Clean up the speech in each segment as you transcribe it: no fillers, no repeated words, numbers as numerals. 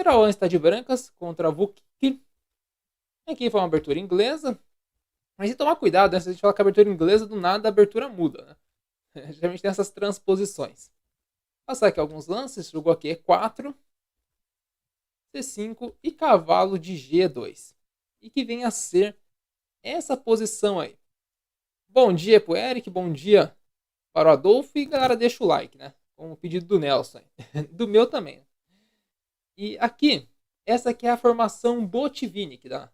Lateral 11 está de brancas contra Vukic. Aqui foi uma abertura inglesa. Mas tem que tomar cuidado, né? Se a gente falar que a abertura inglesa, do nada a abertura muda, né? Geralmente tem essas transposições. Passar aqui alguns lances. Jogou aqui E4, C5 e cavalo de G2. E que vem a ser essa posição aí. Bom dia pro Eric, bom dia para o Adolfo. E galera, deixa o like, né? Com o pedido do Nelson. Do meu também. E aqui, essa aqui é a formação Botvinnik da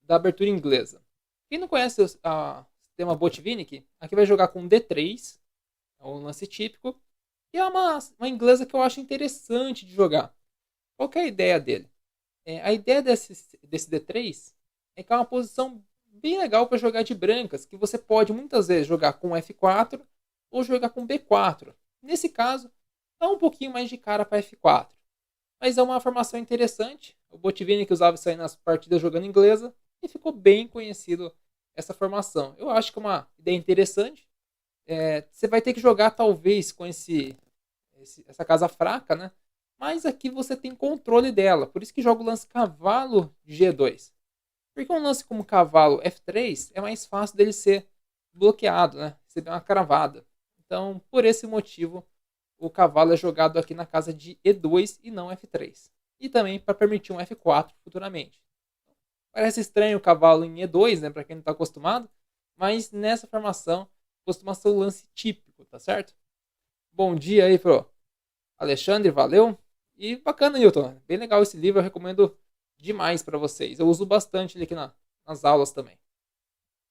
abertura inglesa. Quem não conhece o sistema Botvinnik, aqui vai jogar com D3, é um lance típico, e é uma inglesa que eu acho interessante de jogar. Qual que é a ideia dele? A ideia desse D3 é que é uma posição bem legal para jogar de brancas, que você pode muitas vezes jogar com F4 ou jogar com B4. Nesse caso, dá um pouquinho mais de cara para F4. Mas é uma formação interessante. O Botvinnik usava isso aí nas partidas jogando inglesa e ficou bem conhecido essa formação. Eu acho que é uma ideia interessante. Você vai ter que jogar talvez com essa casa fraca, né? Mas aqui você tem controle dela. Por isso que joga o lance cavalo G2. Porque um lance como cavalo F3 é mais fácil dele ser bloqueado, né? Receber uma cravada. Então, por esse motivo, o cavalo é jogado aqui na casa de E2 e não F3. E também para permitir um F4 futuramente. Parece estranho o cavalo em E2, né, para quem não está acostumado, mas nessa formação costuma ser o lance típico, tá certo? Bom dia aí pro Alexandre, valeu. E bacana, Newton, bem legal esse livro, eu recomendo demais para vocês. Eu uso bastante ele aqui nas aulas também.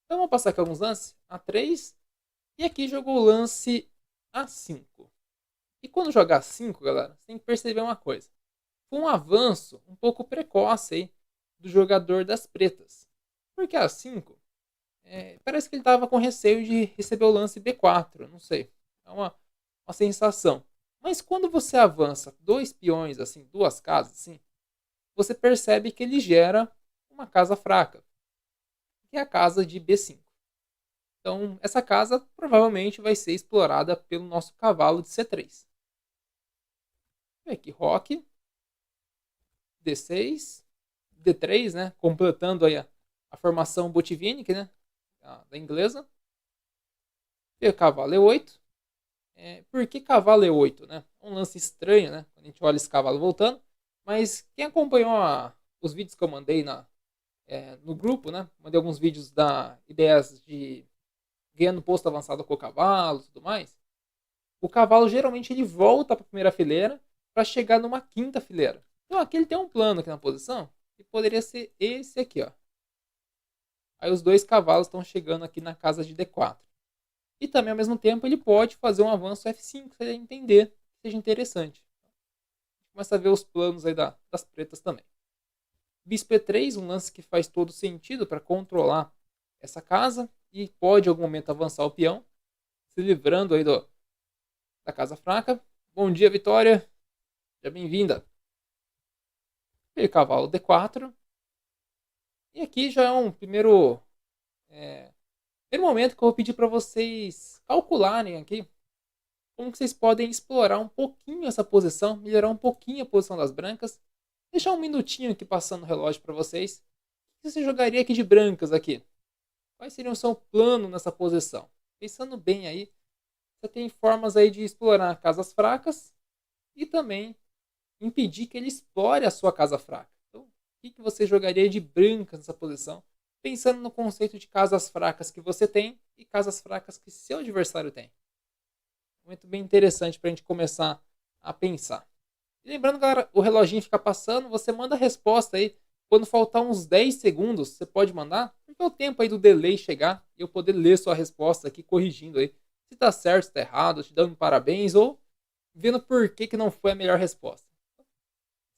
Então vamos passar aqui alguns lances. A3 e aqui jogou o lance A5. E quando jogar 5, galera, você tem que perceber uma coisa. Foi um avanço um pouco precoce aí do jogador das pretas. Porque a 5, parece que ele estava com receio de receber o lance B4, não sei. É uma sensação. Mas quando você avança dois peões, assim, duas casas, assim, você percebe que ele gera uma casa fraca, que é a casa de B5. Então, essa casa provavelmente vai ser explorada pelo nosso cavalo de C3. Aqui, roque, D6, D3, né? Completando aí a formação Botvinnik, né? Da inglesa. E o cavalo E8. Por que cavalo E8, né? Um lance estranho, né? Quando a gente olha esse cavalo voltando. Mas quem acompanhou os vídeos que eu mandei no grupo, né? Mandei alguns vídeos da ideias de ganhando posto avançado com o cavalo e tudo mais. O cavalo geralmente ele volta para a primeira fileira para chegar numa quinta fileira. Então aqui ele tem um plano aqui na posição que poderia ser esse aqui, ó. Aí os dois cavalos estão chegando aqui na casa de D4. E também ao mesmo tempo ele pode fazer um avanço F5, se ele entender que seja interessante. Começa a ver os planos aí das pretas também. Bispo E3, um lance que faz todo sentido para controlar essa casa e pode em algum momento avançar o peão, se livrando aí da casa fraca. Bom dia, Vitória. Seja bem-vinda. E cavalo D4. E aqui já é um primeiro momento que eu vou pedir para vocês calcularem aqui como que vocês podem explorar um pouquinho essa posição, melhorar um pouquinho a posição das brancas. Deixar um minutinho aqui passando o relógio para vocês. O que você jogaria aqui de brancas aqui? Quais seriam o seu plano nessa posição? Pensando bem aí, você tem formas aí de explorar casas fracas e também impedir que ele explore a sua casa fraca. Então, o que você jogaria de brancas nessa posição? Pensando no conceito de casas fracas que você tem e casas fracas que seu adversário tem. Muito bem interessante para a gente começar a pensar. E lembrando, galera, o reloginho fica passando, você manda a resposta aí. Quando faltar uns 10 segundos, você pode mandar, porque é o tempo aí do delay chegar e eu poder ler sua resposta aqui, corrigindo aí. Se tá certo, se tá errado, te dando parabéns ou vendo por que não foi a melhor resposta.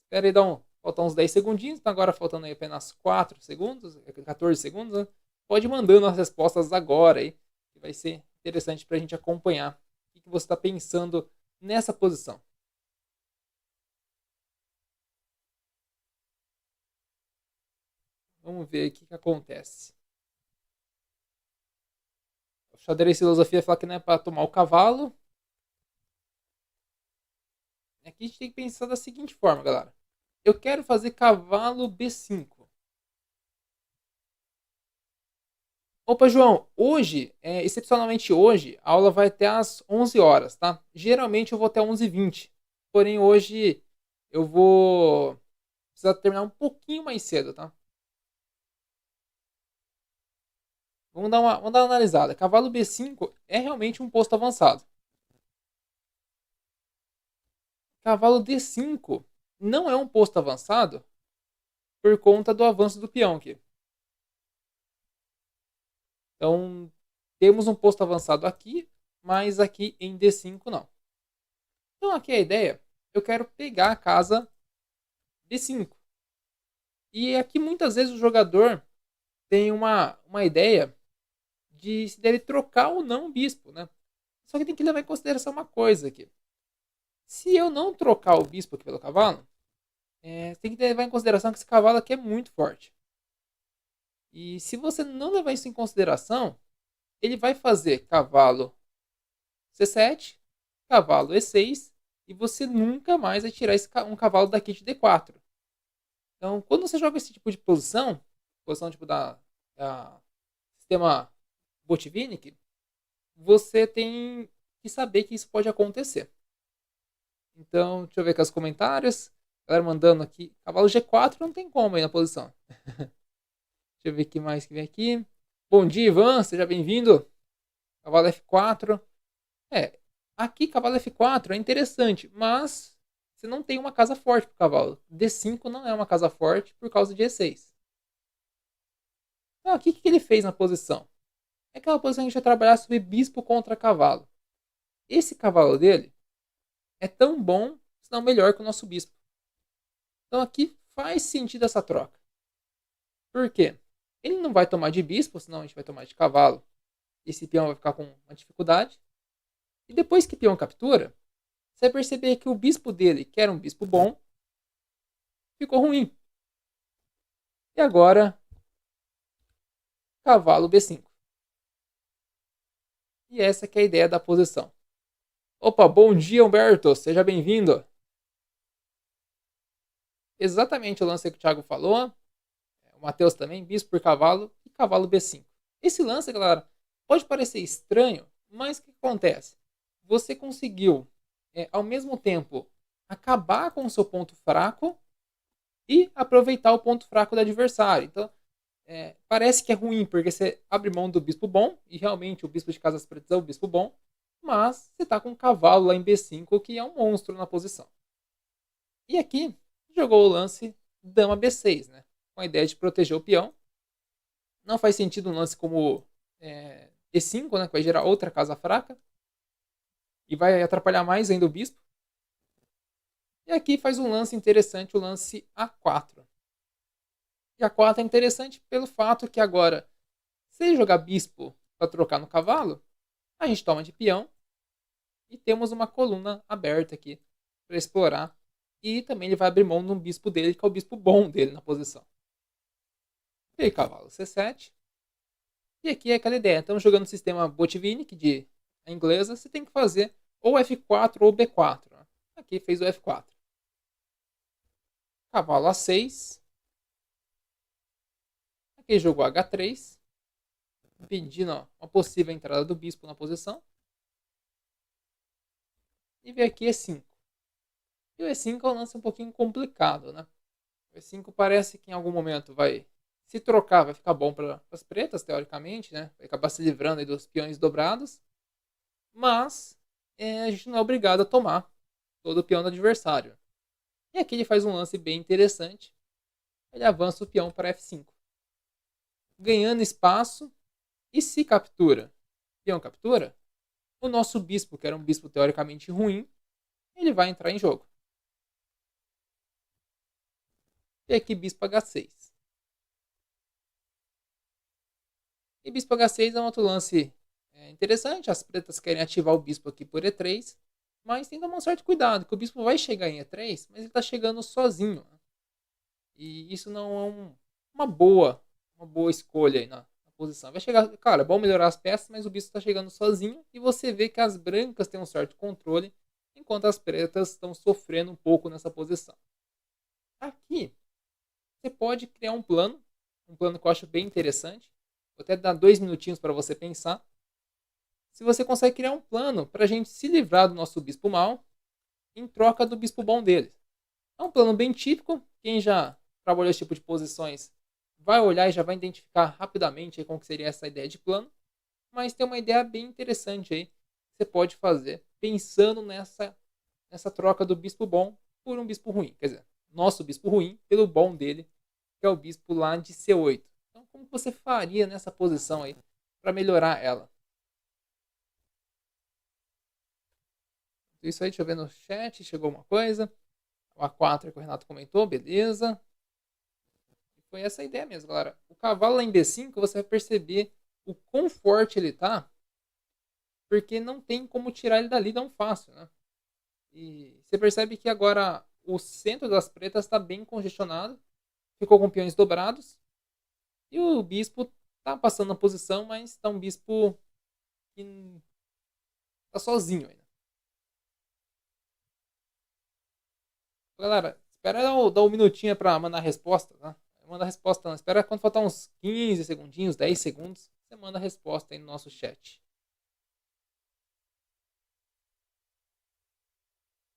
Espera aí faltar uns 10 segundinhos, então agora faltando aí apenas 4 segundos, 14 segundos, né? Pode ir mandando as respostas agora aí, que vai ser interessante para a gente acompanhar o que você está pensando nessa posição. Vamos ver o que acontece. O xadrez filosofia fala que não é para tomar o cavalo. Aqui a gente tem que pensar da seguinte forma, galera. Eu quero fazer cavalo B5. Opa, João, hoje, excepcionalmente hoje, a aula vai até às 11 horas, tá? Geralmente eu vou até 11h20. Porém, hoje eu vou precisar terminar um pouquinho mais cedo, tá? Vamos dar uma analisada. Cavalo B5 é realmente um posto avançado. Cavalo D5 não é um posto avançado por conta do avanço do peão aqui. Então, temos um posto avançado aqui, mas aqui em D5 não. Então, aqui a ideia, eu quero pegar a casa D5. E aqui muitas vezes o jogador tem uma ideia de se deve trocar ou não o bispo, né? Só que tem que levar em consideração uma coisa aqui. Se eu não trocar o bispo aqui pelo cavalo, tem que levar em consideração que esse cavalo aqui é muito forte. E se você não levar isso em consideração, ele vai fazer cavalo C7, cavalo E6, e você nunca mais vai tirar um cavalo daqui de D4. Então, quando você joga esse tipo de posição tipo da sistema Botvinnik, você tem que saber que isso pode acontecer. Então, deixa eu ver aqui os comentários. Galera mandando aqui. Cavalo G4 não tem como aí na posição. Deixa eu ver o que mais que vem aqui. Bom dia, Ivan. Seja bem-vindo. Cavalo F4. Aqui cavalo F4 é interessante, mas você não tem uma casa forte pro cavalo. D5 não é uma casa forte por causa de E6. Então, aqui o que ele fez na posição? É aquela posição que a gente vai trabalhar sobre bispo contra cavalo. Esse cavalo dele é tão bom, se não melhor que o nosso bispo. Então aqui faz sentido essa troca. Por quê? Ele não vai tomar de bispo, senão a gente vai tomar de cavalo. Esse peão vai ficar com uma dificuldade. E depois que o peão captura, você vai perceber que o bispo dele, que era um bispo bom, ficou ruim. E agora, cavalo B5. E essa que é a ideia da posição. Opa, bom dia, Humberto. Seja bem-vindo. Exatamente o lance que o Thiago falou. O Matheus também, bispo por cavalo e cavalo B5. Esse lance, galera, pode parecer estranho, mas o que acontece? Você conseguiu, ao mesmo tempo, acabar com o seu ponto fraco e aproveitar o ponto fraco do adversário. Então, parece que é ruim, porque você abre mão do bispo bom, e realmente o bispo de casas pretas é o bispo bom, mas você está com um cavalo lá em B5, que é um monstro na posição. E aqui, jogou o lance dama B6, né? Com a ideia de proteger o peão. Não faz sentido um lance como E5, né? Que vai gerar outra casa fraca. E vai atrapalhar mais ainda o bispo. E aqui faz um lance interessante, o lance A4. E A4 é interessante pelo fato que agora, se ele jogar bispo para trocar no cavalo, a gente toma de peão. E temos uma coluna aberta aqui para explorar. E também ele vai abrir mão de um bispo dele, que é o bispo bom dele na posição. E aí, cavalo C7. E aqui é aquela ideia. Estamos jogando o sistema Botvinnik de inglesa. Você tem que fazer ou F4 ou B4. Aqui fez o F4. Cavalo A6. Aqui jogou H3. Impedindo uma possível entrada do bispo na posição. E vem aqui E5. E o E5 é um lance um pouquinho complicado, né? O E5 parece que em algum momento vai se trocar, vai ficar bom para as pretas, teoricamente, né? Vai acabar se livrando aí dos peões dobrados. Mas a gente não é obrigado a tomar todo o peão do adversário. E aqui ele faz um lance bem interessante. Ele avança o peão para F5. Ganhando espaço. E se captura, peão captura, o nosso bispo, que era um bispo teoricamente ruim, ele vai entrar em jogo. E aqui bispo H6. E bispo H6 é um outro lance interessante. As pretas querem ativar o bispo aqui por E3. Mas tem que tomar um certo cuidado, que o bispo vai chegar em E3, mas ele está chegando sozinho. E isso não é uma boa escolha aí na posição. Vai chegar, cara, é bom melhorar as peças, mas o bispo está chegando sozinho. E você vê que as brancas têm um certo controle, enquanto as pretas estão sofrendo um pouco nessa posição. Aqui, você pode criar um plano que eu acho bem interessante. Vou até dar 2 minutinhos para você pensar. Se você consegue criar um plano para a gente se livrar do nosso bispo mal em troca do bispo bom dele. É um plano bem típico. Quem já trabalhou esse tipo de posições vai olhar e já vai identificar rapidamente aí como que seria essa ideia de plano. Mas tem uma ideia bem interessante aí que você pode fazer pensando nessa troca do bispo bom por um bispo ruim. Quer dizer, nosso bispo ruim pelo bom dele, que é o bispo lá de C8. Então, como você faria nessa posição aí para melhorar ela? Isso aí, deixa eu ver no chat, chegou uma coisa. O A4 que o Renato comentou, beleza. Foi essa a ideia mesmo, galera. O cavalo lá em B5, você vai perceber o quão forte ele tá, porque não tem como tirar ele dali tão fácil, né? E você percebe que agora o centro das pretas está bem congestionado, ficou com peões dobrados, e o bispo tá passando a posição, mas tá um bispo que tá sozinho ainda. Galera, espera eu dar um minutinho para mandar a resposta, tá? Manda a resposta, não. Espera quando faltar uns 15 segundinhos, 10 segundos, você manda a resposta aí no nosso chat.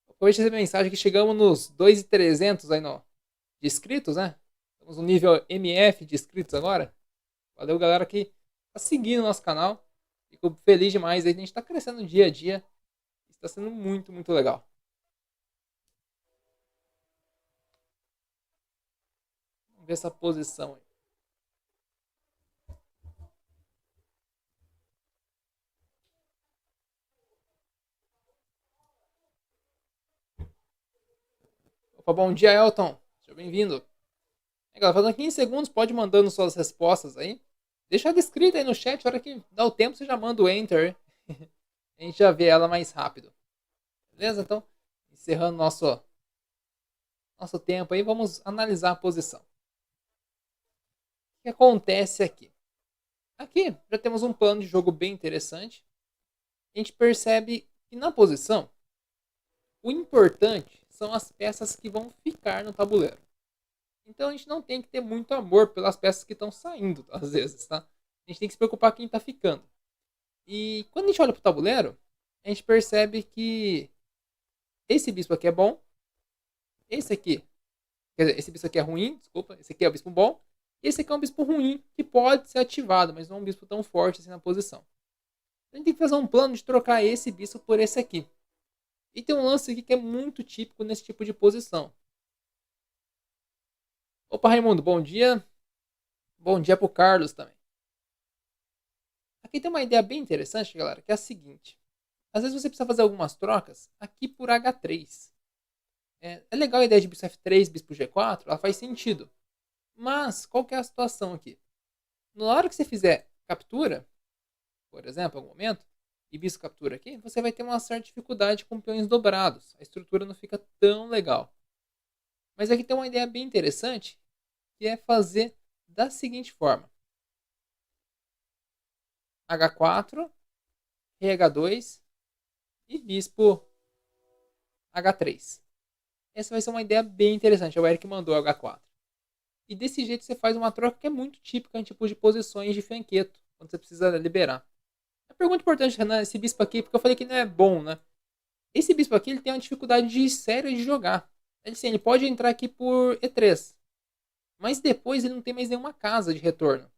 Acabei de receber mensagem que chegamos nos 2.300 aí no, de inscritos, né? Estamos no nível MF de inscritos agora. Valeu, galera, que tá seguindo o nosso canal. Fico feliz demais aí. A gente tá crescendo dia a dia. Está sendo muito, muito legal. Vamos ver essa posição aí. Opa, bom dia, Elton. Seja bem-vindo. Galera, faltando 15 segundos, pode mandando suas respostas aí. Deixa ela escrita aí no chat, a hora que dá o tempo, você já manda o enter. A gente já vê ela mais rápido. Beleza? Então, encerrando nosso tempo aí, vamos analisar a posição. O que acontece aqui? Aqui já temos um plano de jogo bem interessante. A gente percebe que na posição, o importante são as peças que vão ficar no tabuleiro. Então a gente não tem que ter muito amor pelas peças que estão saindo, às vezes, tá? A gente tem que se preocupar com quem está ficando. E quando a gente olha para o tabuleiro, a gente percebe que esse bispo aqui é bom, esse aqui, quer dizer, esse bispo aqui é ruim, desculpa, esse aqui é o bispo bom, e esse aqui é um bispo ruim, que pode ser ativado, mas não é um bispo tão forte assim na posição. A gente tem que fazer um plano de trocar esse bispo por esse aqui. E tem um lance aqui que é muito típico nesse tipo de posição. Opa, Raimundo, bom dia. Bom dia pro Carlos também. Aqui tem uma ideia bem interessante, galera, que é a seguinte. Às vezes você precisa fazer algumas trocas aqui por H3. É legal a ideia de bispo F3, bispo G4, ela faz sentido. Mas, qual que é a situação aqui? Na hora que você fizer captura, por exemplo, em algum momento, e bispo captura aqui, você vai ter uma certa dificuldade com peões dobrados. A estrutura não fica tão legal. Mas aqui tem uma ideia bem interessante, que é fazer da seguinte forma. H4, rei H2 e bispo H3. Essa vai ser uma ideia bem interessante. É o Eric mandou H4. E desse jeito você faz uma troca que é muito típica em tipos de posições de fianqueto, quando você precisa liberar. A pergunta importante, Renan, esse bispo aqui, porque eu falei que não é bom, né? Esse bispo aqui ele tem uma dificuldade séria de jogar. Ele pode entrar aqui por E3, mas depois ele não tem mais nenhuma casa de retorno,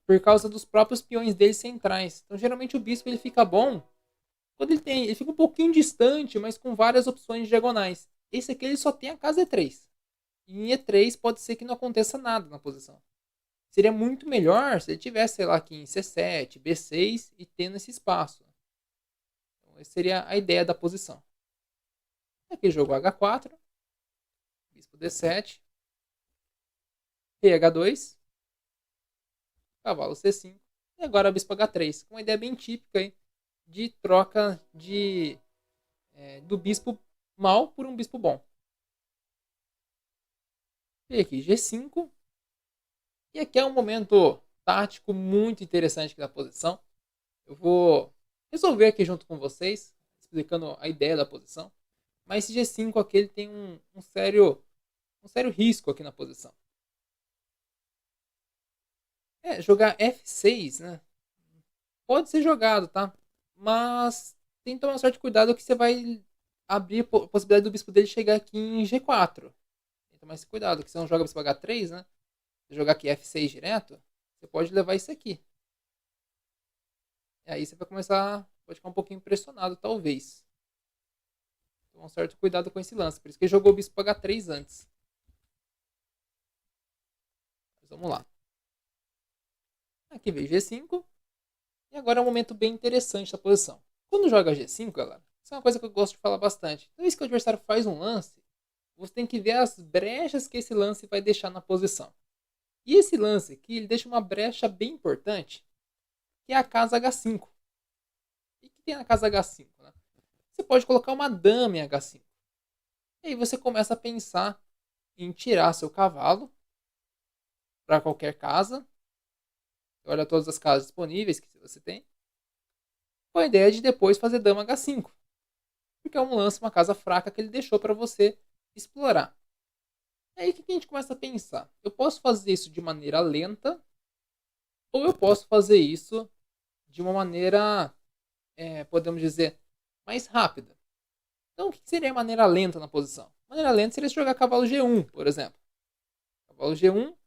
por causa dos próprios peões dele centrais. Então geralmente o bispo ele fica bom quando ele fica um pouquinho distante, mas com várias opções diagonais. Esse aqui ele só tem a casa E3. E em E3 pode ser que não aconteça nada na posição. Seria muito melhor se ele tivesse, sei lá, aqui em C7, B6 e tendo esse espaço. Então, essa seria a ideia da posição. Aqui jogou H4, bispo D7, rei H2, cavalo C5 e agora bispo H3. Uma ideia bem típica aí de troca do bispo mal por um bispo bom. E aqui G5. E aqui é um momento tático muito interessante aqui da posição. Eu vou resolver aqui junto com vocês, explicando a ideia da posição. Mas esse G5 aqui ele tem um sério um sério risco aqui na posição. Jogar F6, né? Pode ser jogado, tá? Mas tem que tomar um certo cuidado que você vai abrir a possibilidade do bispo dele chegar aqui em G4. Tem que tomar esse cuidado, que você não joga bispo H3, né? Se jogar aqui F6 direto, você pode levar isso aqui. E aí você vai começar, pode ficar um pouquinho impressionado, talvez. Então, um certo cuidado com esse lance. Por isso que ele jogou o bispo H3 antes. Mas vamos lá. Aqui veio G5. E agora é um momento bem interessante da posição. Quando joga G5, galera, isso é uma coisa que eu gosto de falar bastante. Toda vez que o adversário faz um lance, você tem que ver as brechas que esse lance vai deixar na posição. E esse lance aqui, ele deixa uma brecha bem importante, que é a casa H5. E o que tem na casa H5? Né? Você pode colocar uma dama em H5. E aí você começa a pensar em tirar seu cavalo para qualquer casa. Olha todas as casas disponíveis que você tem. Com a ideia de depois fazer dama H5. Porque é um lance, uma casa fraca que ele deixou para você explorar. Aí o que a gente começa a pensar? Eu posso fazer isso de maneira lenta, ou eu posso fazer isso de uma maneira, podemos dizer, mais rápida. Então o que seria a maneira lenta na posição? A maneira lenta seria jogar cavalo G1, por exemplo. Cavalo G1,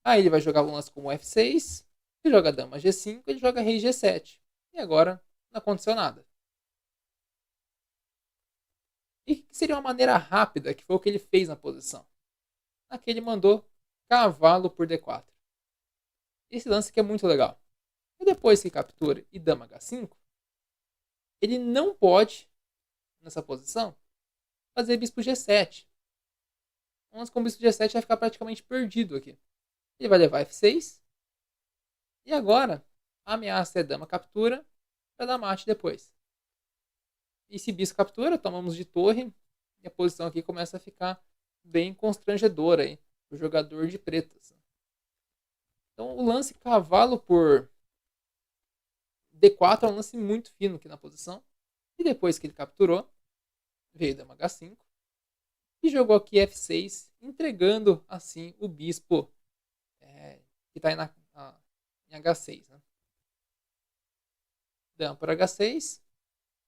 aí ele vai jogar um lance como F6, ele joga dama G5, ele joga rei G7. E agora não aconteceu nada. E o que seria uma maneira rápida, que foi o que ele fez na posição? Aqui ele mandou cavalo por D4. Esse lance aqui é muito legal. E depois que captura e dama H5, ele não pode, nessa posição, fazer bispo G7. Um lance com bispo G7 vai ficar praticamente perdido aqui. Ele vai levar F6. E agora, a ameaça é dama captura para dar mate depois. E se bispo captura, tomamos de torre. E a posição aqui começa a ficar bem constrangedora aí, para o jogador de pretas. Então o lance cavalo por D4 é um lance muito fino aqui na posição. E depois que ele capturou, veio dama H5. E jogou aqui F6, entregando assim o bispo que está em H6. Né? Dama por H6.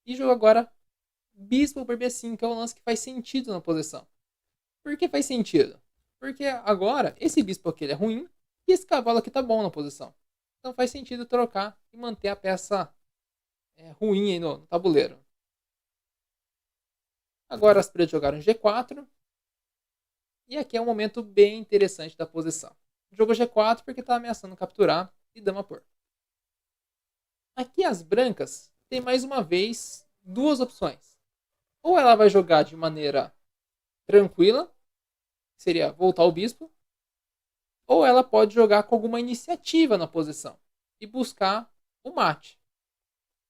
E jogou agora bispo por B5, que é um lance que faz sentido na posição. Por que faz sentido? Porque agora esse bispo aqui ele é ruim e esse cavalo aqui tá bom na posição. Então faz sentido trocar e manter a peça ruim aí no tabuleiro. Agora as pretas jogaram G4. E aqui é um momento bem interessante da posição. Jogou G4 porque está ameaçando capturar e dama por. Aqui as brancas têm mais uma vez duas opções. Ou ela vai jogar de maneira tranquila, que seria voltar o bispo, ou ela pode jogar com alguma iniciativa na posição e buscar o mate.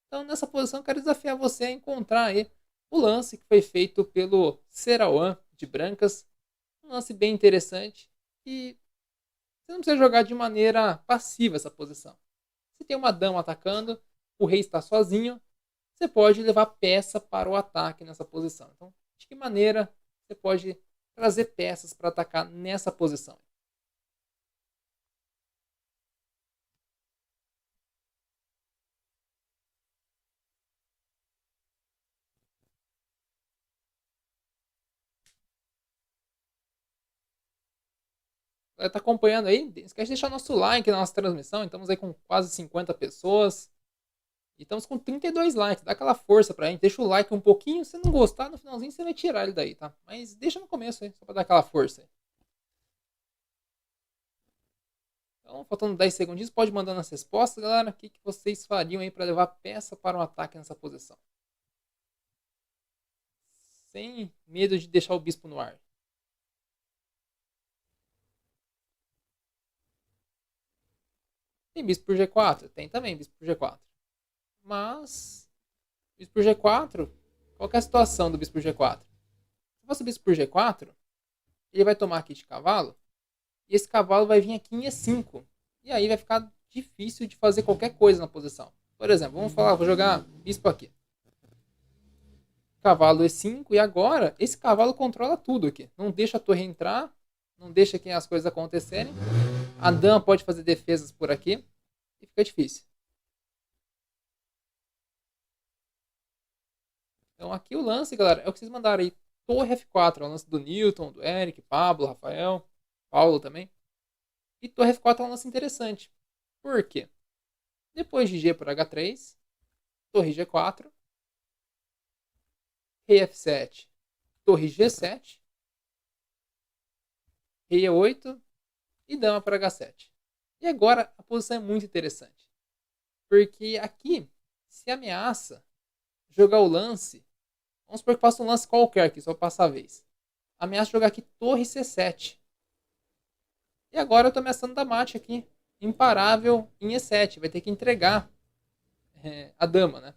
Então nessa posição eu quero desafiar você a encontrar aí o lance que foi feito pelo Serauan de brancas. Um lance bem interessante e você não precisa jogar de maneira passiva essa posição. Se tem uma dama atacando, o rei está sozinho, você pode levar peça para o ataque nessa posição. Então, de que maneira você pode trazer peças para atacar nessa posição? Você está acompanhando aí? Não esquece de deixar nosso like na nossa transmissão. Estamos aí com quase 50 pessoas. E estamos com 32 likes. Dá aquela força pra gente. Deixa o like um pouquinho. Se não gostar, no finalzinho você vai tirar ele daí, tá? Mas deixa no começo aí, só pra dar aquela força aí. Então, faltando 10 segundinhos, pode mandar nas respostas, galera. O que vocês fariam aí pra levar peça para um ataque nessa posição? Sem medo de deixar o bispo no ar. Tem bispo por G4? Tem também bispo por G4. Mas, bispo por G4, qual que é a situação do bispo por G4? Se fosse bispo por G4, ele vai tomar aqui de cavalo, e esse cavalo vai vir aqui em E5. E aí vai ficar difícil de fazer qualquer coisa na posição. Por exemplo, vamos falar, vou jogar bispo aqui. cavalo E5, e agora esse cavalo controla tudo aqui. Não deixa a torre entrar, não deixa que as coisas acontecerem. A dama pode fazer defesas por aqui e fica difícil. Então aqui o lance, galera, é o que vocês mandaram aí. Torre F4, é o lance do Newton, do Eric, Pablo, Rafael, Paulo também. E torre F4 é um lance interessante. Por quê? Depois de G por H3, torre G4, rei F7, torre G7, rei E8 e dama por H7. E agora a posição é muito interessante. Porque aqui, se ameaça jogar o lance, vamos supor que faça um lance qualquer aqui, só passar a vez. Ameaça jogar aqui torre C7. E agora eu tô ameaçando da mate aqui, imparável em E7. Vai ter que entregar a dama, né?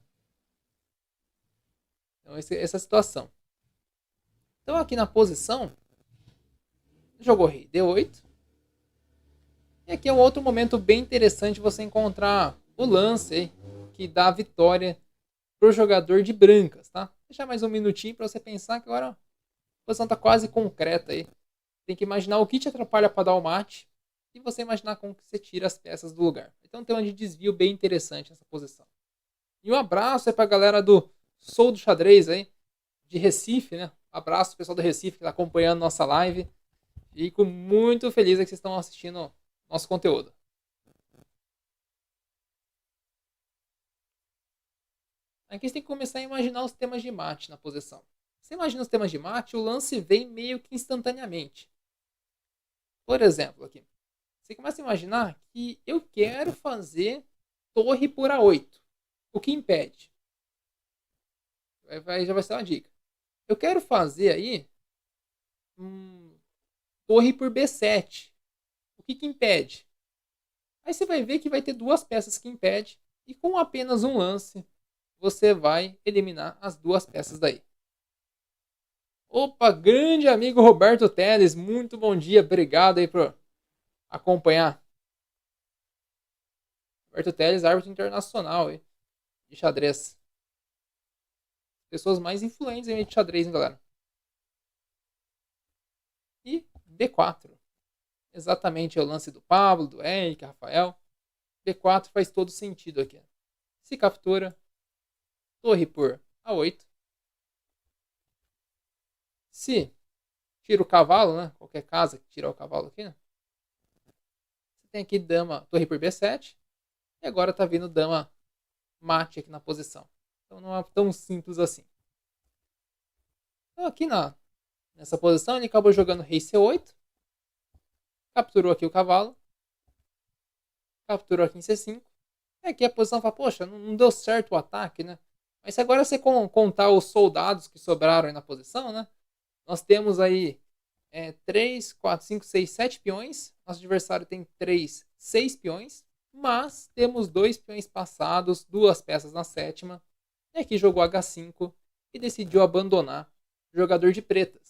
Então essa é a situação. Então aqui na posição, jogou rei D8. E aqui é um outro momento bem interessante você encontrar o lance que dá a vitória pro jogador de brancas, tá? Vou deixar mais um minutinho para você pensar que agora a posição tá quase concreta aí. Tem que imaginar o que te atrapalha para dar o mate e você imaginar como que você tira as peças do lugar. Então tem um de desvio bem interessante nessa posição. E um abraço aí pra galera do Sou do Xadrez aí, de Recife, né? Abraço pessoal do Recife que tá acompanhando nossa live. Fico muito feliz que vocês estão assistindo nosso conteúdo. Aqui você tem que começar a imaginar os temas de mate na posição. Você imagina os temas de mate, o lance vem meio que instantaneamente. Por exemplo, aqui. Você começa a imaginar que eu quero fazer torre por A8. O que impede? Já vai ser uma dica. Eu quero fazer aí torre por B7. O que impede? Aí você vai ver que vai ter duas peças que impedem. E com apenas um lance, você vai eliminar as duas peças daí. Opa, grande amigo Roberto Teles, muito bom dia. Obrigado aí por acompanhar. Roberto Teles, árbitro internacional aí, de xadrez. Pessoas mais influentes em de xadrez, hein, galera. E B4. Exatamente é o lance do Pablo, do Eric, Rafael. B4 faz todo sentido aqui. Se captura, torre por A8. Se tira o cavalo, né? Qualquer casa que tirar o cavalo aqui, né? Você tem aqui dama, torre por B7. E agora tá vindo dama mate aqui na posição. Então não é tão simples assim. Então aqui nessa posição ele acabou jogando rei C8. Capturou aqui o cavalo. Capturou aqui em C5. E aqui a posição fala, poxa, não deu certo o ataque, né? Mas se agora você contar os soldados que sobraram aí na posição, né? Nós temos aí 3, 4, 5, 6, 7 peões. Nosso adversário tem 3, 6 peões. Mas temos 2 peões passados, 2 peças na sétima. E aqui jogou H5 e decidiu abandonar o jogador de pretas.